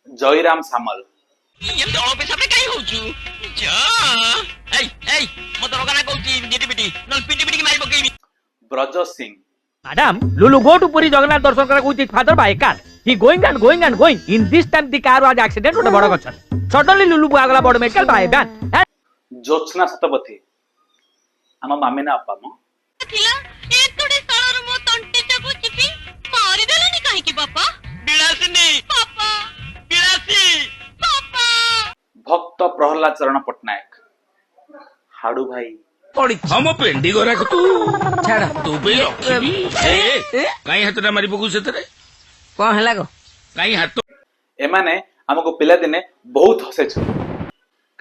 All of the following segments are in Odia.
ଜୟରାମ ସାମଲ। ଏମିତି ଅଳ୍ପ ହିସାବରେ କାଇଁ ହଉଛୁ? ଏଇ ମୁଁ ତୋର ଗାନା କହୁଛି ଜିଟିପିଟି ନହେଲେ ପିଟିପିଟି ମାରି ପକେଇବି। Braja Singh. Madam, Lulu go to Puri Jagannath Darshan kara with his father by car. He going and going and going. In this time the car was accident with a bada gachan. Suddenly Lulu agala bada medical by van. Jyotsna Satapathy ଆମ ମାମିନା ଅପା ମ। ଥିଲା ଏତୁଡେ ତଳର ମୋ ତଣ୍ଟି ଚାକୁ ଚିପି ମାରିଦେଲନି କାହିଁକି ବାପା? ବିଳାସିନୀ ବାପା ବିଳାସୀ ବାପା ଭକ୍ତ ପ୍ରହ୍ଲାଦ ଚରଣ ପଟ୍ଟନାୟକ। ହାଡୁ ଭାଇ हम पेंडी गोरा तू छाड़ तू पे रखी कहीं हाथ मारी पकू से कौन है लगो? कहीं हाथ ଏମାନେ ଆମକୁ ପିଲାଦିନେ ବହୁତ ହସେଇଛନ୍ତି।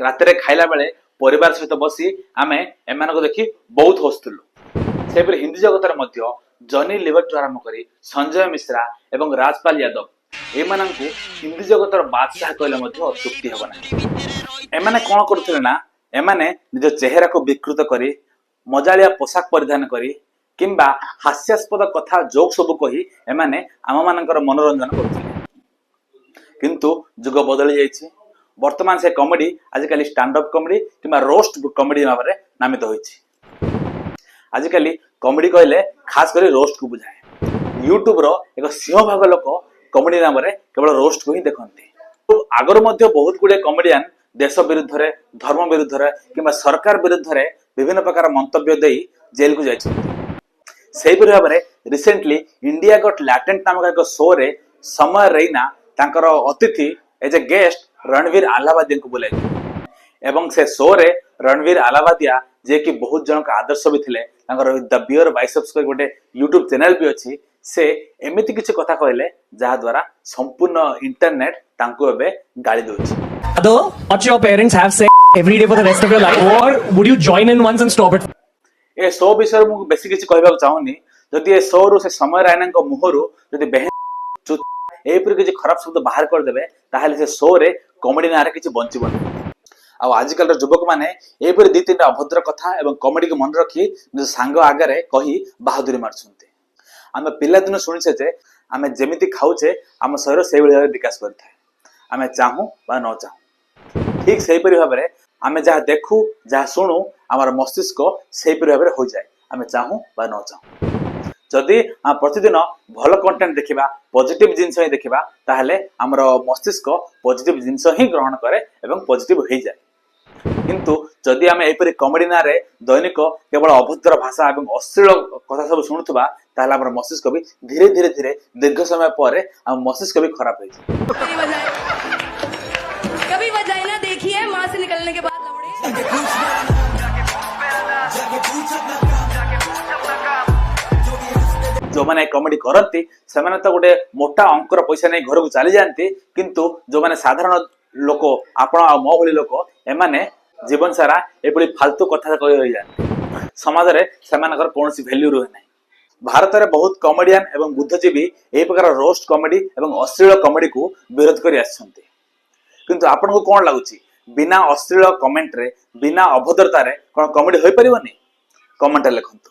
ରାତିରେ ଖାଇଲା ବେଳେ ପରିବାର ସହିତ ବସି ଆମେ ଏମାନଙ୍କୁ ଦେଖି ବହୁତ ହସୁଥିଲୁ। ସେପରି ହିନ୍ଦୀ ଜଗତରେ ମଧ୍ୟ ଜନି ଲିଭରଠୁ ଆରମ୍ଭ କରି ସଞ୍ଜୟ ମିଶ୍ରା ଏବଂ ରାଜପାଲ ଯାଦବ ଏମାନଙ୍କୁ ହିନ୍ଦୀ ଜଗତର ବାଦଶାହ କହିଲେ ମଧ୍ୟ ଅତ୍ୟୁକ୍ତି ହେବ ନାହିଁ। ଏମାନେ କଣ କରୁଥିଲେ ନା ଏମାନେ ନିଜ ଚେହେରାକୁ ବିକୃତ କରି ମଜାଳିଆ ପୋଷାକ ପରିଧାନ କରି କିମ୍ବା ହାସ୍ୟାସ୍ପଦ କଥା ଜୋକ୍ ସବୁ କହି ଏମାନେ ଆମମାନଙ୍କର ମନୋରଞ୍ଜନ କରୁଥିଲେ। କିନ୍ତୁ ଯୁଗ ବଦଳି ଯାଇଛି। ବର୍ତ୍ତମାନ ସେ କମେଡି ଆଜିକାଲି ଷ୍ଟାଣ୍ଡଅପ୍ କମେଡି କିମ୍ବା ରୋଷ୍ଟ କମେଡି ଭାବରେ ନାମିତ ହୋଇଛି। ଆଜିକାଲି କମେଡି କହିଲେ ଖାସ କରି ରୋଷ୍ଟକୁ ବୁଝାଏ। ୟୁଟ୍ୟୁବର ଏକ ସିଂହଭାଗ ଲୋକ କମେଡି ନାମରେ କେବଳ ରୋଷ୍ଟକୁ ହିଁ ଦେଖନ୍ତି। ଆଗରୁ ମଧ୍ୟ ବହୁତ ଗୁଡିଏ କମେଡିଆନ ଦେଶ ବିରୁଦ୍ଧରେ ଧର୍ମ ବିରୁଦ୍ଧରେ କିମ୍ବା ସରକାର ବିରୁଦ୍ଧରେ ବିଭିନ୍ନ ପ୍ରକାର ମନ୍ତବ୍ୟ ଦେଇ ଜେଲକୁ ଯାଇଛନ୍ତି। ସେହିପରି ଭାବରେ ରିସେଣ୍ଟଲି ଇଣ୍ଡିଆ ଗଟ୍ ଲ୍ୟାଟେଣ୍ଟ ନାମକ ଏକ ଶୋରେ ସମୟ ରୈନା ତାଙ୍କର ଅତିଥି ଏଜ ଏ ଗେଷ୍ଟ ରଣବୀର ଆଲାବାଦିଆଙ୍କୁ ବୋଲାଇଥିଲେ ଏବଂ ସେ ଶୋରେ ରଣବୀର ଆଲାବାଦିଆ ଯିଏକି ବହୁତ ଜଣଙ୍କ ଆଦର୍ଶ ବି ଥିଲେ, ତାଙ୍କର ଦ ବିୟର ବାଇସେପ୍ସ କରି ଗୋଟେ ୟୁଟ୍ୟୁବ ଚ୍ୟାନେଲ ବି ଅଛି, ସେ ଏମିତି କିଛି କଥା କହିଲେ ଯାହା ଦ୍ୱାରା ସମ୍ପୂର୍ଣ୍ଣ ଇଣ୍ଟରନେଟ ତାଙ୍କୁ ଏବେ ଗାଳି ଦଉଛି। What your parents have said every day for the rest of your life, or would you join in once and stop it? A show ବିଷୟରେ ମୁଁ ବେଶୀ କିଛି କହିବାକୁ ଚାହୁଁନି। ଯଦି ଏ ଶୋରୁ ସେ ସମୟ ରାଇନାଙ୍କ ମୁହଁରୁ ଯଦି ଏହିପରି କିଛି ଖରାପ ଶବ୍ଦ ବାହାର କରିଦେବେ ତାହେଲେ ସେ ଶୋରେ କମେଡି ନାଁରେ କିଛି ବଞ୍ଚିବନି। ଆଉ ଆଜିକାଲିର ଯୁବକମାନେ ଏହିପରି ଦି ତିନିଟା ଅଭଦ୍ର କଥା ଏବଂ କମେଡିକୁ ମନେ ରଖି ନିଜ ସାଙ୍ଗ ଆଗରେ କହି ବାହାଦୁରୀ ମାରୁଛନ୍ତି। ଆମେ ପିଲାଦିନୁ ଶୁଣିଛେ ଯେ ଆମେ ଯେମିତି ଖାଉଛେ ଆମ ଶରୀର ସେଇଭଳି ଭାବରେ ବିକାଶ କରିଥାଏ, ଆମେ ଚାହୁଁ ବା ନ ଚାହୁଁ। ଠିକ ସେହିପରି ଭାବରେ ଆମେ ଯାହା ଦେଖୁ ଯାହା ଶୁଣୁ ଆମର ମସ୍ତିଷ୍କ ସେହିପରି ଭାବରେ ହୋଇଯାଏ, ଆମେ ଚାହୁଁ ବା ନ ଚାହୁଁ। ଯଦି ଆମେ ପ୍ରତିଦିନ ଭଲ କଣ୍ଟେଣ୍ଟ ଦେଖିବା, ପଜିଟିଭ ଜିନିଷ ହିଁ ଦେଖିବା, ତାହେଲେ ଆମର ମସ୍ତିଷ୍କ ପଜିଟିଭ ଜିନିଷ ହିଁ ଗ୍ରହଣ କରେ ଏବଂ ପଜିଟିଭ ହେଇଯାଏ। କିନ୍ତୁ ଯଦି ଆମେ ଏହିପରି କମେଡି ନାଁରେ ଦୈନିକ କେବଳ ଅଭଦ୍ର ଭାଷା ଏବଂ ଅଶ୍ଳୀଳ କଥା ସବୁ ଶୁଣୁଥିବା ତାହେଲେ ଆମର ମସ୍ତିଷ୍କ ବି ଧୀରେ ଧୀରେ ଧୀରେ ଦୀର୍ଘ ସମୟ ପରେ ଆମ ମସ୍ତିଷ୍କ ବି ଖରାପ ହେଇଯାଏ। कभी वजाई ना देखी है माँ से निकलने के बाद ଯୋଉମାନେ କମେଡି କରନ୍ତି ସେମାନେ ତ ଗୋଟେ ମୋଟା ଅଙ୍କର ପଇସା ନେଇ ଘରକୁ ଚାଲି ଯାଆନ୍ତି, କିନ୍ତୁ ଯୋଉମାନେ ସାଧାରଣ ଲୋକ ଆପଣ ଆଉ ମୋ ଭଳି ଲୋକ ଏମାନେ ଜୀବନ ସାରା ଏଭଳି ଫାଲତୁ କଥା କହି ରହିଯାଆନ୍ତି। ସମାଜରେ ସେମାନଙ୍କର କୌଣସି ଭ୍ୟାଲ୍ୟୁ ରୁହେ ନାହିଁ। ଭାରତରେ ବହୁତ କମେଡିଆନ ଏବଂ ବୁଦ୍ଧିଜୀବୀ ଏହି ପ୍ରକାର ରୋଷ୍ଟ କମେଡି ଏବଂ ଅଶ୍ଳୀଳ କମେଡିକୁ ବିରୋଧ କରି ଆସିଛନ୍ତି। କିନ୍ତୁ ଆପଣଙ୍କୁ କଣ ଲାଗୁଛି ବିନା ଅଶ୍ଳୀଳ କମେଣ୍ଟରେ ବିନା ଅଭଦ୍ରତାରେ କଣ କମେଡି ହୋଇପାରିବନି? କମେଣ୍ଟରେ ଲେଖନ୍ତୁ।